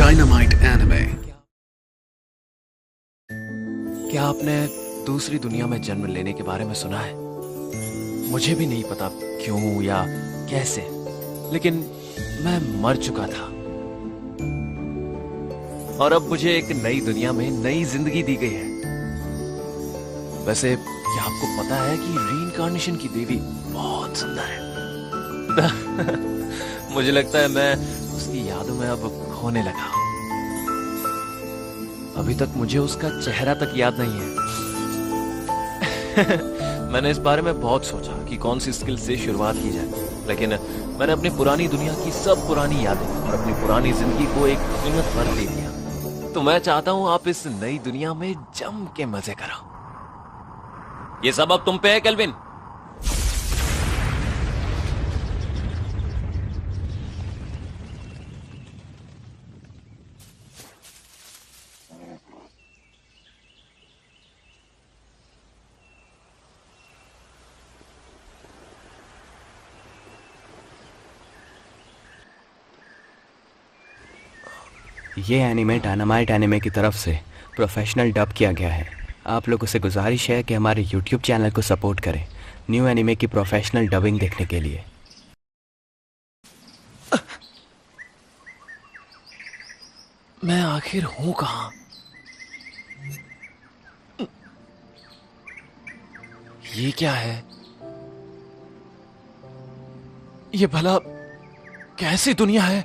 Dynamite Anime। क्या आपने दूसरी दुनिया में जन्म लेने के बारे में सुना है? मुझे भी नहीं पता क्यों या कैसे, लेकिन मैं मर चुका था और अब मुझे एक नई दुनिया में नई जिंदगी दी गई है। वैसे क्या आपको पता है कि रीइंकार्नेशन की देवी बहुत सुंदर है? मुझे लगता है मैं उसकी यादों में अब खोने लगा हूं। अभी तक मुझे उसका चेहरा तक याद नहीं है। मैंने इस बारे में बहुत सोचा कि कौन सी स्किल से शुरुआत की जाए, लेकिन मैंने अपनी पुरानी दुनिया की सब पुरानी यादें और अपनी पुरानी जिंदगी को एक कीमत पर दे दिया। तो मैं चाहता हूं आप इस नई दुनिया में जम के मजे करो। ये सब अब तुम पे है केल्विन। ये एनिमे डायनामाइट एनिमे की तरफ से प्रोफेशनल डब किया गया है। आप लोगों से गुजारिश है कि हमारे यूट्यूब चैनल को सपोर्ट करें न्यू एनिमे की प्रोफेशनल डबिंग देखने के लिए। मैं आखिर हूं कहां? ये क्या है? ये भला कैसी दुनिया है?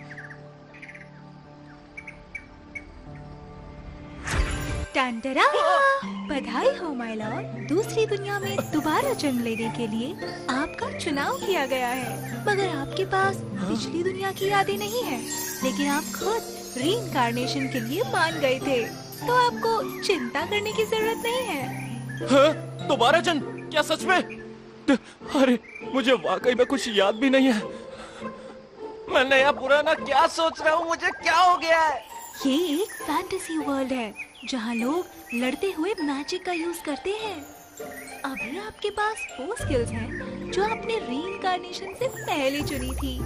टंटरा! बधाई हो माय लॉर्ड। दूसरी दुनिया में दोबारा जन्म लेने के लिए आपका चुनाव किया गया है, मगर आपके पास पिछली दुनिया की यादें नहीं है, लेकिन आप खुद रीइंकार्नेशन के लिए मान गए थे, तो आपको चिंता करने की जरूरत नहीं है। दोबारा जन्म? क्या सच में? अरे मुझे वाकई में कुछ याद भी नहीं है। मैं नया पुराना क्या सोच रहा हूँ? मुझे क्या हो गया है? ये एक फैंटेसी वर्ल्ड है जहाँ लोग लड़ते हुए मैजिक का यूज करते हैं। अभी आपके पास वो स्किल्स हैं जो आपने रीइंकार्नेशन से पहले चुनी थी।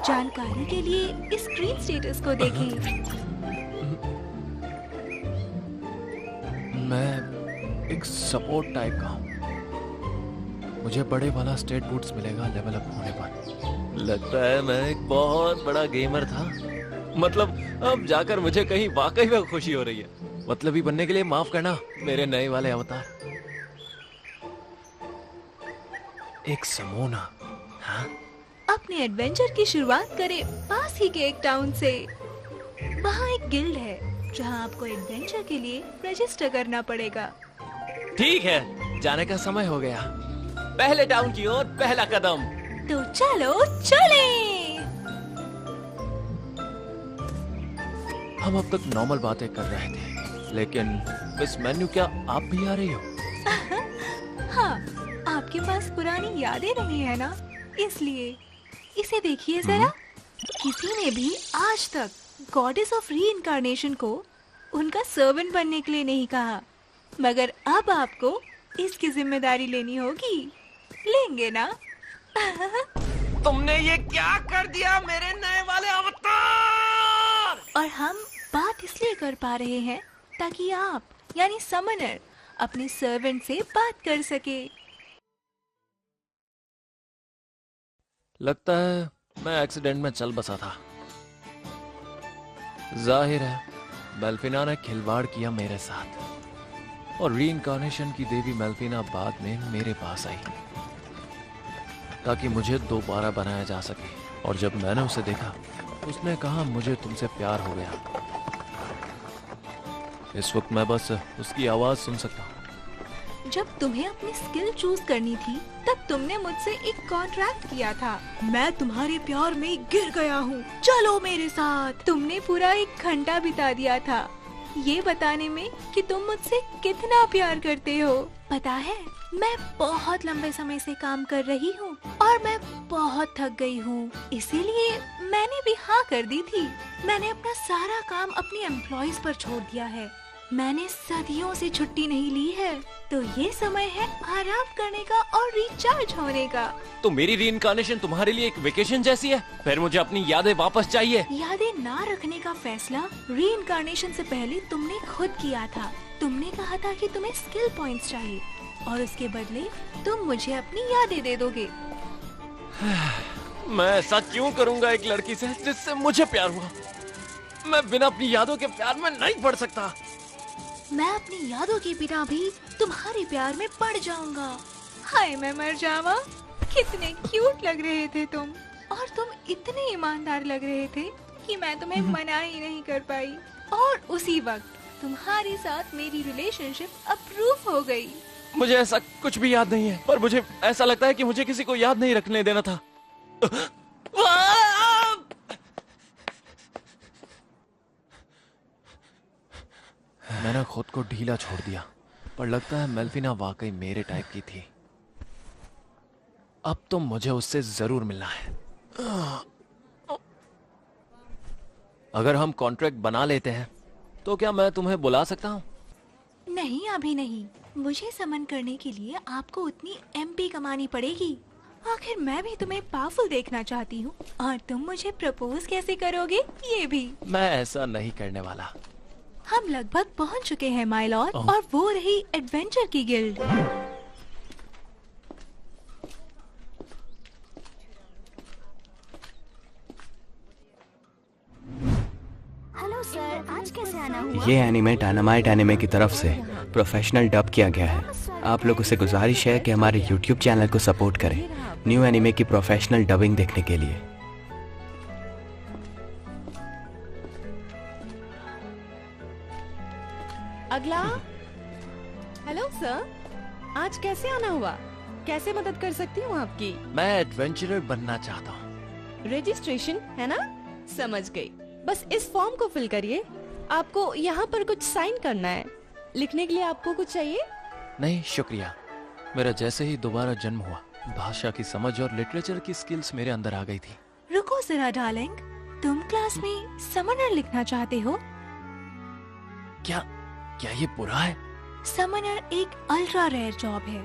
जानकारी के लिए इस स्क्रीन स्टेटस को देखें। मैं एक सपोर्ट टाइप का हूँ। मुझे बड़े वाला स्टेट बूट्स मिलेगा लेवल अप होने पर। लगता है मैं एक बहुत बड़ा गेमर था। मतलब अब जाकर मुझे कहीं वाकई में खुशी हो रही है। मतलबी बनने के लिए माफ करना मेरे नए वाले अवतार। एक समोना। हाँ? अपने एडवेंचर की शुरुआत करें पास ही के एक टाउन से। वहाँ एक गिल्ड है जहाँ आपको एडवेंचर के लिए रजिस्टर करना पड़ेगा। ठीक है, जाने का समय हो गया। पहले टाउन की ओर पहला कदम। तो चलो चलें। हम अब तक नॉर्मल बातें कर रहे थे, लेकिन मिस मेन्यू क्या आप भी आ रही हो? हाँ, आपके पास पुरानी यादें नहीं है ना, इसलिए इसे देखिए जरा। किसी ने भी आज तक गॉडेस ऑफ रीइंकार्नेशन को उनका सर्वेंट बनने के लिए नहीं कहा, मगर अब आपको इसकी जिम्मेदारी लेनी होगी। लेंगे ना? तुमने ये क्या कर दिया मेरे नए वाले अवतार? और हम बात इसलिए कर पा रहे हैं ताकि आप यानी समनर अपने सर्वेंट से बात कर सके। लगता है मैं एक्सीडेंट में चल बसा था। जाहिर है मेल्फिना ने खिलवाड़ किया मेरे साथ, और रीइंकार्नेशन की देवी मेल्फिना बाद में मेरे पास आई ताकि मुझे दोबारा बनाया जा सके। और जब मैंने उसे देखा, उसने कहा मुझे तुमसे प्यार हो गया। इस वक्त मैं बस उसकी आवाज सुन सकता हूँ। जब तुम्हें अपनी स्किल चूज करनी थी, तब तुमने मुझसे एक कॉन्ट्रैक्ट किया था। मैं तुम्हारे प्यार में गिर गया हूँ, चलो मेरे साथ। तुमने पूरा 1 घंटा बिता दिया था ये बताने में कि तुम मुझसे कितना प्यार करते हो। पता है, मैं बहुत लंबे समय से काम कर रही हूँ और मैं बहुत थक गई हूँ, इसीलिए मैंने भी हाँ कर दी थी। मैंने अपना सारा काम अपनी एम्प्लॉइज पर छोड़ दिया है। मैंने सदियों से छुट्टी नहीं ली है, तो ये समय है आराम करने का और रिचार्ज होने का। तो मेरी रीइंकार्नेशन तुम्हारे लिए एक वेकेशन जैसी है। फिर मुझे अपनी यादें वापस चाहिए। यादें ना रखने का फैसला रीइंकार्नेशन से पहले तुमने खुद किया था। तुमने कहा था कि तुम्हें स्किल पॉइंट्स चाहिए और उसके बदले तुम मुझे अपनी यादें दे दोगे। मैं ऐसा क्यों करूंगा एक लड़की से जिससे मुझे प्यार हुआ? मैं बिना अपनी यादों के प्यार में नहीं पड़ सकता। मैं अपनी यादों के बिना भी तुम्हारे प्यार में पड़ जाऊंगा। हाय मैं मर जावा। कितने क्यूट लग रहे थे तुम, और तुम इतने ईमानदार लग रहे थे कि मैं तुम्हें मना ही नहीं कर पाई। और उसी वक्त तुम्हारे साथ मेरी रिलेशनशिप अप्रूव हो गई। मुझे ऐसा कुछ भी याद नहीं है, पर मुझे ऐसा लगता है कि मुझे किसी को याद नहीं रखने देना था। मैंने खुद को ढीला छोड़ दिया, पर लगता है मेल्फिना वाकई मेरे टाइप की थी। अब तो मुझे उससे जरूर मिलना है। अगर हम कॉन्ट्रैक्ट बना लेते हैं तो क्या मैं तुम्हें बुला सकता हूँ? नहीं अभी नहीं। मुझे समन करने के लिए आपको उतनी एमपी कमानी पड़ेगी। आखिर मैं भी तुम्हें पावरफुल देखना चाहती हूँ, और तुम मुझे प्रपोज कैसे करोगे ये भी। मैं ऐसा नहीं करने वाला। हम लगभग पहुँच चुके हैं माय लॉर्ड, और वो रही एडवेंचर की गिल्ड। हेलो सर, आज कैसे आना हुआ? ये एनिमे डायनामाइट एनिमे की तरफ से प्रोफेशनल डब किया गया है। आप लोगों से गुजारिश है कि हमारे यूट्यूब चैनल को सपोर्ट करें न्यू एनिमे की प्रोफेशनल डबिंग देखने के लिए। अगला। हेलो सर, आज कैसे आना हुआ? कैसे मदद कर सकती हूँ आपकी? मैं एडवेंचरर बनना चाहता हूँ। रजिस्ट्रेशन है ना? समझ गई। बस इस फॉर्म को फिल करिए। आपको यहाँ पर कुछ साइन करना है। लिखने के लिए आपको कुछ चाहिए? नहीं शुक्रिया। मेरा जैसे ही दोबारा जन्म हुआ, भाषा की समझ और लिटरेचर की स्किल्स मेरे अंदर आ गई थी। रुको जरा डार्लिंग, तुम क्लास में समनर लिखना चाहते हो? क्या ये बुरा है? समनर एक अल्ट्रा रेयर जॉब है।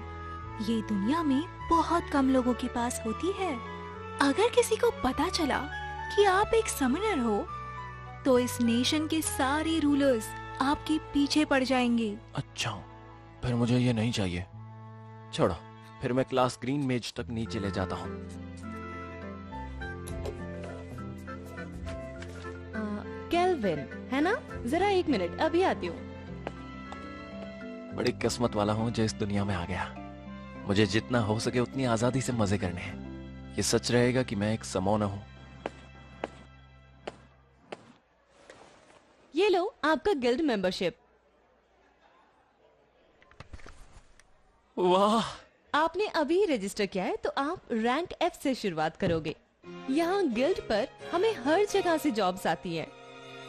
ये दुनिया में बहुत कम लोगों के पास होती है। अगर किसी को पता चला कि आप एक समनर हो, तो इस नेशन के सारे रूलर्स आपके पीछे पड़ जाएंगे। अच्छा, फिर मुझे ये नहीं चाहिए। छोड़ो, फिर मैं क्लास ग्रीन मेज तक नीचे ले जाता हूँ। केल्विन है ना? जरा एक मिनट, अभी आती हूँ। बड़ी किस्मत वाला हूँ जो इस दुनिया में आ गया। मुझे जितना हो सके उतनी आजादी से मजे करने हैं। ये सच रहेगा कि मैं एक समोना हूँ। ये लो आपका गिल्ड मेंबरशिप। वाह, आपने अभी रजिस्टर किया है, तो आप रैंक F से शुरुआत करोगे। यहाँ गिल्ड पर हमें हर जगह से जॉब्स आती हैं,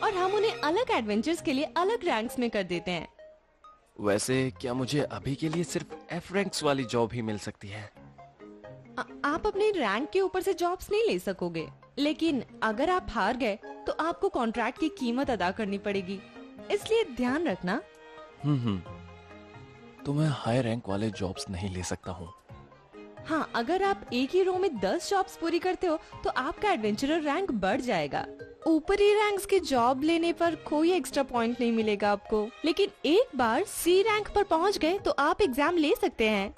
और हम उन्हें अलग एडवेंचर्स के लिए अलग रैंक्स में कर देते हैं। वैसे क्या मुझे अभी के लिए सिर्फ F रैंक्स वाली जॉब ही मिल सकती है? आप अपने रैंक के ऊपर से जॉब्स नहीं ले सकोगे, लेकिन अगर आप हार गए तो आपको कॉन्ट्रैक्ट की कीमत अदा करनी पड़ेगी, इसलिए ध्यान रखना। तो मैं हाई रैंक वाले जॉब्स नहीं ले सकता हूँ। हाँ, अगर आप एक ही रो में 10 जॉब्स पूरी करते हो तो आपका एडवेंचरर रैंक बढ़ जाएगा। ऊपरी रैंक्स की जॉब लेने पर कोई एक्स्ट्रा पॉइंट नहीं मिलेगा आपको, लेकिन एक बार C रैंक पर पहुँच गए तो आप एग्जाम ले सकते हैं,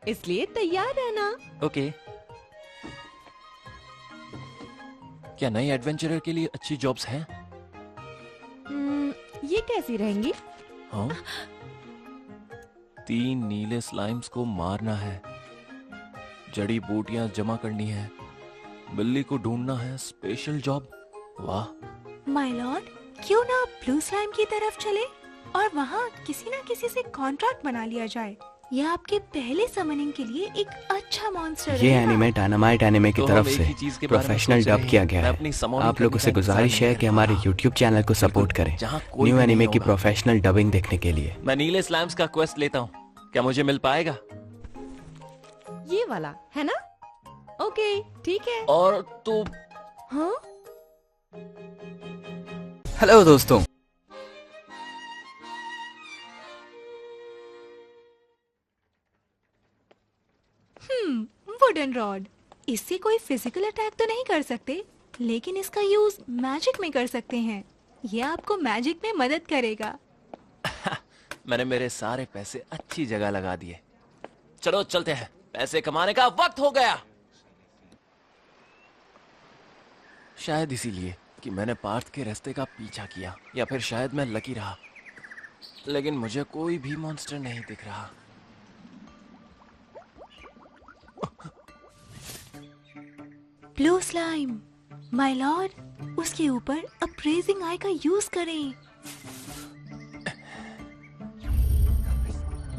इसलिए तैयार रहना। ओके। क्या नई एडवेंचरर के लिए अच्छी जॉब्स हैं? ये कैसी रहेंगी? हाँ? 3 नीले स्लाइम्स को मारना है, जड़ी बूटियां जमा करनी है, बिल्ली को ढूंढना है। Special job. वाह। माय लॉर्ड, क्यों ना ब्लू स्लाइम की तरफ चले और वहाँ किसी न किसी से कॉन्ट्रैक्ट बना लिया जाए। यह आपके पहले समनिंग के लिए एक अच्छा मॉन्स्टर ये रहेगा। एनिमे डायनामाइट एनिमे की तो तरफ हम एक से ही चीज के बारे में प्रोफेशनल सोच रहे डब किया हैं। गया मैं है। अपनी समोनी आप लोगों से करने का गुजारिश है इंतजार कि नहीं हमारे कर रहा। यूट्यूब चैनल को सपोर्ट करें जहाँ कोई न्यू भी एनिमे नहीं की होगा। प्रोफेशनल डबिंग देखने के लिए। मैं नीले स्लैम्स का क्वेस्ट लेता हूँ, क्या मुझे मिल पाएगा? ये वाला है ना? ओके, ठीक है। और तो हाँ, हेलो दोस्तों, रॉड। इससे कोई फिजिकल अटैक तो नहीं कर सकते, लेकिन इसका यूज मैजिक में कर सकते हैं। ये आपको मैजिक में मदद करेगा। मैंने मेरे सारे पैसे अच्छी जगह लगा दिए। चलो चलते हैं, पैसे कमाने का वक्त हो गया। शायद इसीलिए कि मैंने पार्थ के रास्ते का पीछा किया, या फिर शायद मैं लकी रहा, लेकिन मुझे कोई भी मॉन्स्टर नहीं दिख रहा। ब्लू स्लाइम, माय लॉर्ड, उसके ऊपर अप्रेजिंग आई का यूज करें।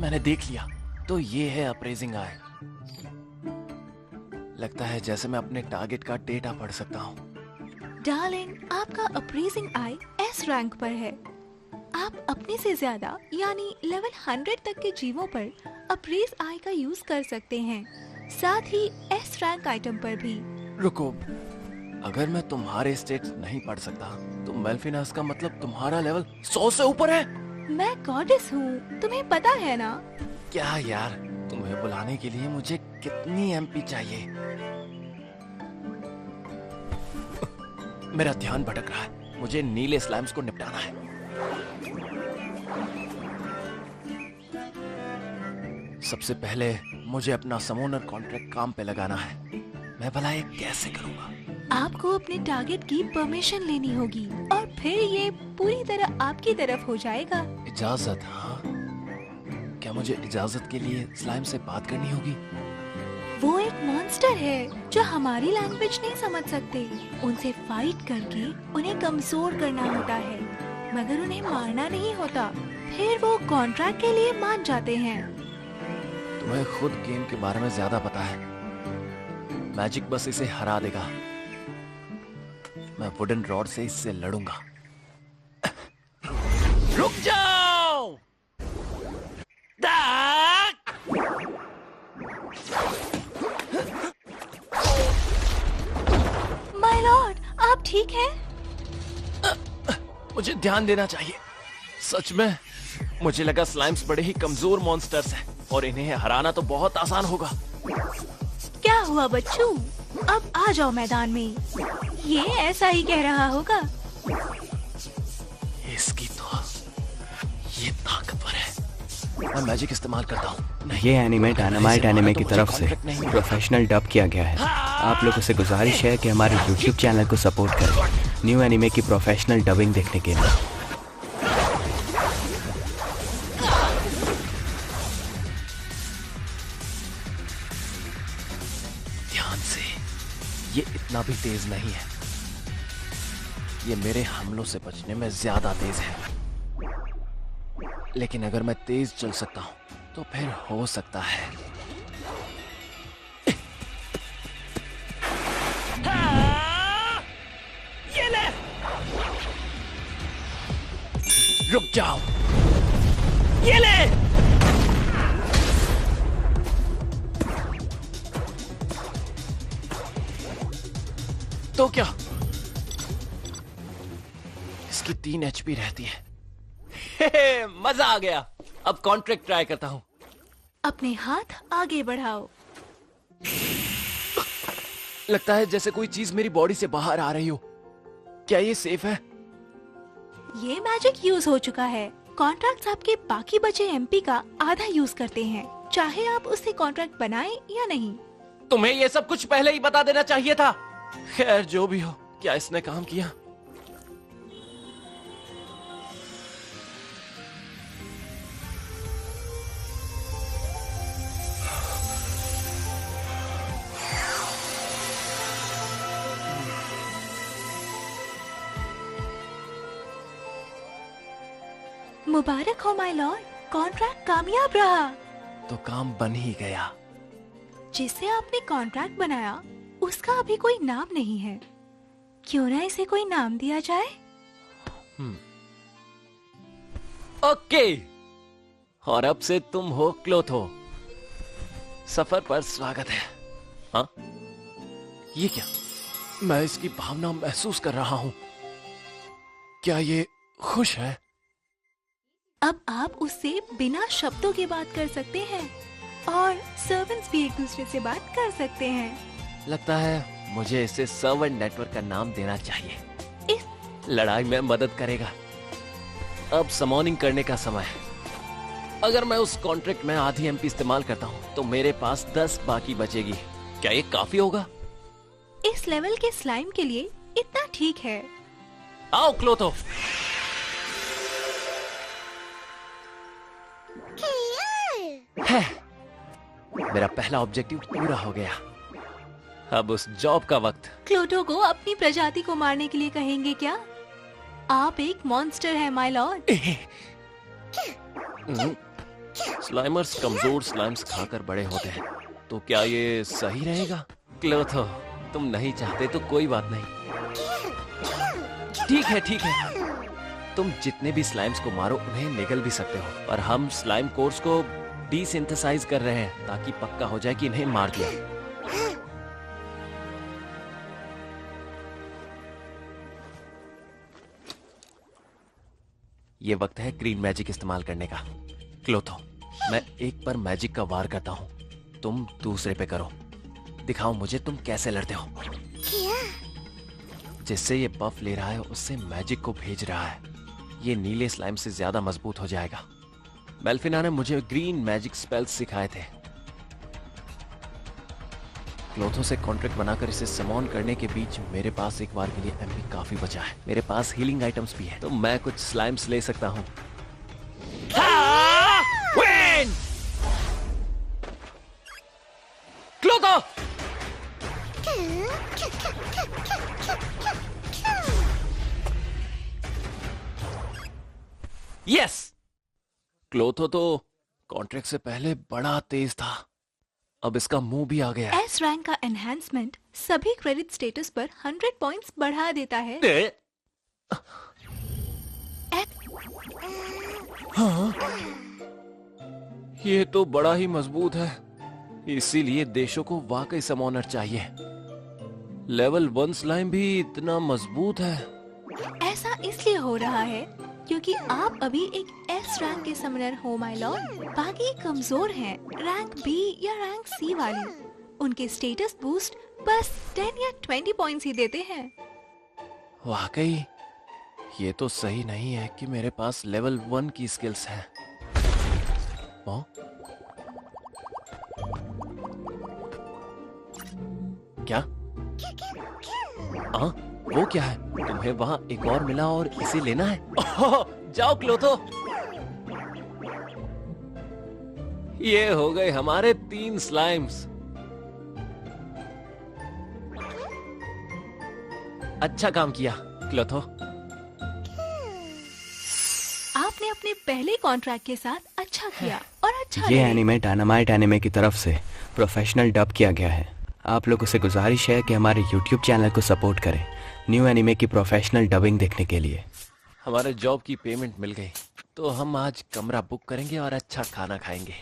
मैंने देख लिया, तो ये है अप्रेजिंग आई। लगता है जैसे मैं अपने टारगेट का डेटा पढ़ सकता हूँ। डार्लिंग, आपका अप्रेजिंग आई एस रैंक पर है। आप अपने से ज्यादा यानी लेवल 100 तक के जीवों पर अप्रेज आई का यूज कर सकते हैं, साथ ही एस रैंक आइटम पर भी। रुको, अगर मैं तुम्हारे स्टेट्स नहीं पढ़ सकता तो मेल्फिनास का मतलब तुम्हारा लेवल 100 से ऊपर है। मैं गॉडेस हूँ, तुम्हें पता है ना। क्या यार, तुम्हें बुलाने के लिए मुझे कितनी एमपी चाहिए? मेरा ध्यान भटक रहा है, मुझे नीले स्लाइम्स को निपटाना है। सबसे पहले मुझे अपना समोनर कॉन्ट्रैक्ट काम पे लगाना है। मैं भला ये कैसे करूंगा? आपको अपने टारगेट की परमिशन लेनी होगी और फिर ये पूरी तरह आपकी तरफ हो जाएगा। इजाजत? हाँ, क्या मुझे इजाजत के लिए स्लाइम से बात करनी होगी? वो एक मॉन्स्टर है जो हमारी लैंग्वेज नहीं समझ सकते। उनसे फाइट करके उन्हें कमजोर करना होता है, मगर उन्हें मारना नहीं होता। फिर वो कॉन्ट्रैक्ट के लिए मान जाते हैं। तुम्हें खुद गेम के बारे में ज्यादा पता है। मैजिक बस इसे हरा देगा। मैं वुडन रॉड से इससे लड़ूंगा। रुक जाओ! माय लॉर्ड, आप ठीक हैं? मुझे ध्यान देना चाहिए। सच में मुझे लगा स्लाइम्स बड़े ही कमजोर मॉन्स्टर्स हैं और इन्हें हराना तो बहुत आसान होगा। क्या हुआ बच्चों? अब आ जाओ मैदान में। ये ऐसा ही कह रहा होगा। इसकी तो ये ताकतवर है। मैं मैजिक इस्तेमाल करता हूँ। ये एनिमे डायनामाइट एनिमे की तरफ से प्रोफेशनल डब किया गया है। आप लोगों से गुजारिश है कि हमारे YouTube चैनल को सपोर्ट करें न्यू एनिमे की प्रोफेशनल डबिंग देखने के लिए। ध्यान से, ये इतना भी तेज नहीं है। ये मेरे हमलों से बचने में ज्यादा तेज है। लेकिन अगर मैं तेज चल सकता हूं तो फिर हो सकता है। ये ले! रुक जाओ! ये ले! तो क्या? इसकी 3 HP रहती है। मजा आ गया। अब कॉन्ट्रैक्ट ट्राई करता हूँ। अपने हाथ आगे बढ़ाओ। लगता है जैसे कोई चीज मेरी बॉडी से बाहर आ रही हो। क्या ये सेफ है? ये मैजिक यूज हो चुका है। कॉन्ट्रैक्ट्स आपके बाकी बचे एमपी का आधा यूज करते हैं, चाहे आप उससे कॉन्ट्रैक्ट बनाएं या नहीं। तुम्हें ये सब कुछ पहले ही बता देना चाहिए था। खैर जो भी हो, क्या इसने काम किया? मुबारक हो माय लॉर्ड, कॉन्ट्रैक्ट कामयाब रहा। तो काम बन ही गया। जिससे आपने कॉन्ट्रैक्ट बनाया उसका अभी कोई नाम नहीं है। क्यों ना इसे कोई नाम दिया जाए? ओके, और अब से तुम हो क्लोथो। सफर पर स्वागत है। हाँ, ये क्या? मैं इसकी भावना महसूस कर रहा हूं। क्या ये खुश है? अब आप उससे बिना शब्दों के बात कर सकते हैं। और सर्वेंट्स भी एक दूसरे से बात कर सकते हैं। लगता है मुझे इसे सर्वेंट नेटवर्क का नाम देना चाहिए। लड़ाई में मदद करेगा। अब समॉनिंग करने का समय है। अगर मैं उस कॉन्ट्रैक्ट में आधी एमपी इस्तेमाल करता हूँ तो मेरे पास 10 बाकी बचेगी। क्या ये काफी होगा? इस लेवल के स्लाइम के लिए इतना ठीक है। आओ क्लोथो। है, मेरा पहला ऑब्जेक्टिव पूरा हो गया। अब उस जॉब का वक्त। क्लोटो को अपनी प्रजाति को मारने के लिए कहेंगे क्या? आप एक मॉन्स्टर है माय लॉर्ड। स्लाइमर्स कमजोर स्लाइम्स खाकर बड़े होते हैं, तो क्या ये सही रहेगा? क्लोथो, तुम नहीं चाहते तो कोई बात नहीं। ठीक है ठीक है, तुम जितने भी स्लाइम्स को मारो उन्हें निगल भी सकते हो। पर हम स्लाइम कोर्स को डिसिंथेसाइज कर रहे हैं ताकि पक्का हो जाए कि इन्हें मार दिया। ये वक्त है ग्रीन मैजिक इस्तेमाल करने का। क्लोथो, मैं एक पर मैजिक का वार करता हूँ, तुम दूसरे पे करो। दिखाओ मुझे तुम कैसे लड़ते हो। जिससे ये बफ ले रहा है उससे मैजिक को भेज रहा है। ये नीले स्लाइम से ज्यादा मजबूत हो जाएगा। मेल्फिना ने मुझे ग्रीन मैजिक स्पेल्स सिखाए थे। क्लोथो से कॉन्ट्रैक्ट बनाकर इसे समॉन करने के बीच मेरे पास एक बार के लिए एमपी काफी बचा है। मेरे पास हीलिंग आइटम्स भी है, तो मैं कुछ स्लाइम्स ले सकता हूँ। क्लोथो! यस! क्लोथो तो कॉन्ट्रैक्ट से पहले बड़ा तेज था। अब इसका मुंह भी आ गया है। एस रैंक का एनहांसमेंट सभी क्रेडिट स्टेटस पर 100 पॉइंट्स बढ़ा देता है। हाँ, ये तो बड़ा ही मजबूत है। इसीलिए देशों को वाकई समॉनर चाहिए। लेवल 1 स्लाइम भी इतना मजबूत है। ऐसा इसलिए हो रहा है क्योंकि आप अभी एक एस रैंक के समनर हो माय लॉर्ड। बाकी कमजोर हैं, रैंक बी या रैंक सी वाले। उनके स्टेटस बूस्ट बस 10 या 20 पॉइंट्स ही देते हैं। वाकई ये तो सही नहीं है कि मेरे पास लेवल 1 की स्किल्स हैं। क्या? वो क्या है? तुम्हें वहाँ एक और मिला और इसे लेना है? जाओ क्लोथो। ये हो गए हमारे 3 स्लाइम्स। अच्छा काम किया क्लोथो। आपने अपने पहले कॉन्ट्रैक्ट के साथ अच्छा किया और अच्छा ये लड़े। एनिमे डायनामाइट एनिमे की तरफ से प्रोफेशनल डब किया गया है। आप लोगों से गुजारिश है कि हमारे YouTube चैनल को सपोर्ट करें न्यू एनिमे की प्रोफेशनल डबिंग देखने के लिए। हमारे जॉब की पेमेंट मिल गई, तो हम आज कमरा बुक करेंगे और अच्छा खाना खाएंगे।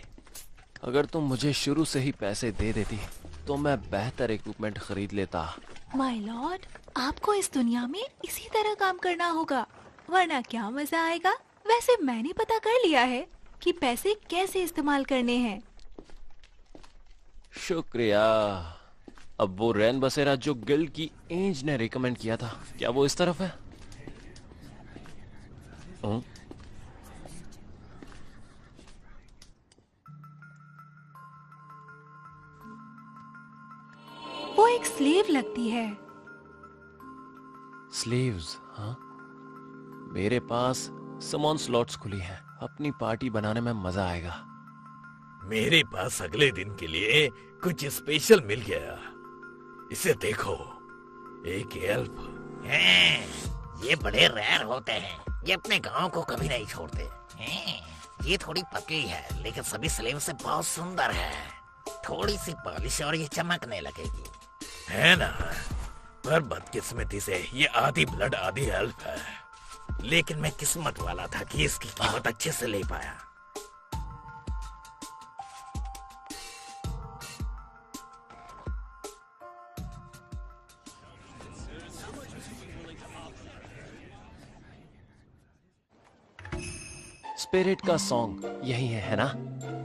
अगर तुम मुझे शुरू से ही पैसे दे देती तो मैं बेहतर इक्विपमेंट खरीद लेता। माय लॉर्ड, आपको इस दुनिया में इसी तरह काम करना होगा, वरना क्या मजा आएगा। वैसे मैंने पता कर लिया है कि पैसे कैसे इस्तेमाल करने हैं। शुक्रिया। अब वो रैन बसेरा जो गिल्ड की एंज ने रिकमेंड किया था, क्या वो इस तरफ है? वो एक स्लेव लगती है। स्लीव्स? हाँ, मेरे पास समॉन स्लॉट्स खुली हैं। अपनी पार्टी बनाने में मजा आएगा। मेरे पास अगले दिन के लिए कुछ स्पेशल मिल गया। इसे देखो, एक एल्फ। ये बड़े रेयर होते हैं। ये अपने गांव को कभी नहीं छोड़ते हैं। ये थोड़ी पतली है लेकिन सभी स्लेव से बहुत सुंदर है। थोड़ी सी पॉलिश और ये चमकने लगेगी, है ना? पर बदकिस्मती से ये आधी ब्लड आधी एल्फ है। लेकिन मैं किस्मत वाला था कि इसकी कीमत अच्छे से ले पाया। स्पिरिट का सॉन्ग यही है ना?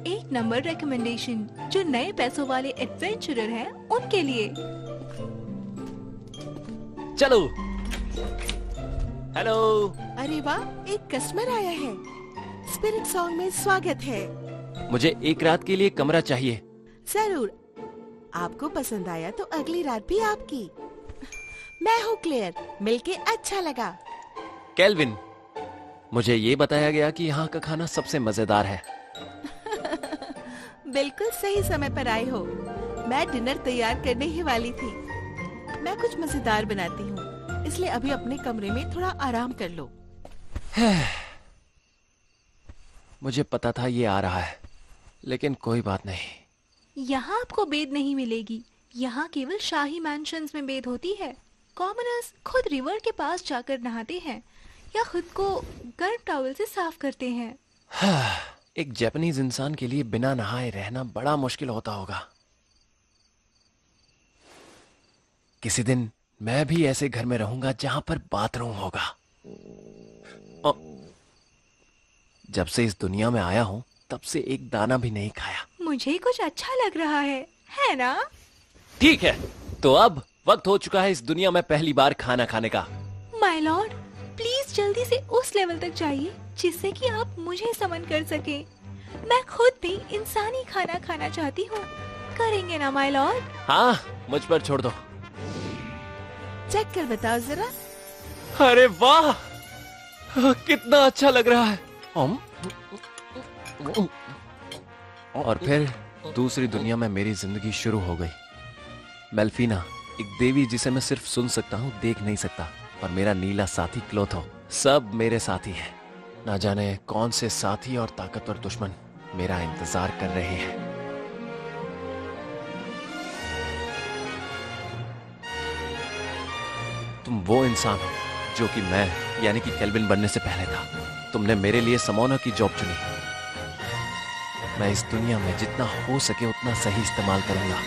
एक एक नंबर रिकमेंडेशन जो नए पैसों वाले एडवेंचरर हैं उनके लिए। चलो। हेलो। अरे वाह, एक कस्टमर आया है। स्पिरिट सॉन्ग में स्वागत है। मुझे एक रात के लिए कमरा चाहिए। जरूर, आपको पसंद आया तो अगली रात भी आपकी। मैं हूँ क्लेयर, मिलके अच्छा लगा। केल्विन, मुझे ये बताया गया कि यहाँ का खाना सबसे मजेदार है। बिल्कुल सही समय पर आए हो। मैं डिनर तैयार करने ही वाली थी। मैं कुछ मजेदार बनाती हूँ, इसलिए अभी अपने कमरे में थोड़ा आराम कर लो। मुझे पता था ये आ रहा है, लेकिन कोई बात नहीं। यहाँ आपको बेद नहीं मिलेगी। यहाँ केवल शाही मैंशंस में बेद होती है। कॉमनर्स खुद रिवर के पास जाकर नहाते हैं या खुद को गर्म टॉवल से साफ करते हैं। एक जापानीज इंसान के लिए बिना नहाए रहना बड़ा मुश्किल होता होगा। किसी दिन मैं भी ऐसे घर में रहूंगा जहां पर बाथरूम होगा। जब से इस दुनिया में आया हूं तब से एक दाना भी नहीं खाया। मुझे कुछ अच्छा लग रहा है ना? ठीक है, तो अब वक्त हो चुका है इस दुनिया में पहली बार खाना खाने का। माय लॉर्ड, प्लीज जल्दी से उस लेवल तक जाइए जिससे कि आप मुझे समन कर सके। मैं खुद भी इंसानी खाना खाना चाहती हूँ। करेंगे ना माय लॉर्ड? हाँ, मुझ पर छोड़ दो। चेक कर बताओ जरा। अरे वाह, कितना अच्छा लग रहा है। और फिर दूसरी दुनिया में मेरी जिंदगी शुरू हो गई। मेल्फीना, एक देवी जिसे मैं सिर्फ सुन सकता हूँ, देख नहीं सकता, और मेरा नीला साथी क्लोथो, सब मेरे साथी हैं। ना जाने कौन से साथी और ताकतवर दुश्मन मेरा इंतजार कर रहे हैं। तुम वो इंसान हो जो कि मैं यानी कि केल्विन बनने से पहले था। तुमने मेरे लिए समोना की जॉब चुनी। मैं इस दुनिया में जितना हो सके उतना सही इस्तेमाल करूंगा।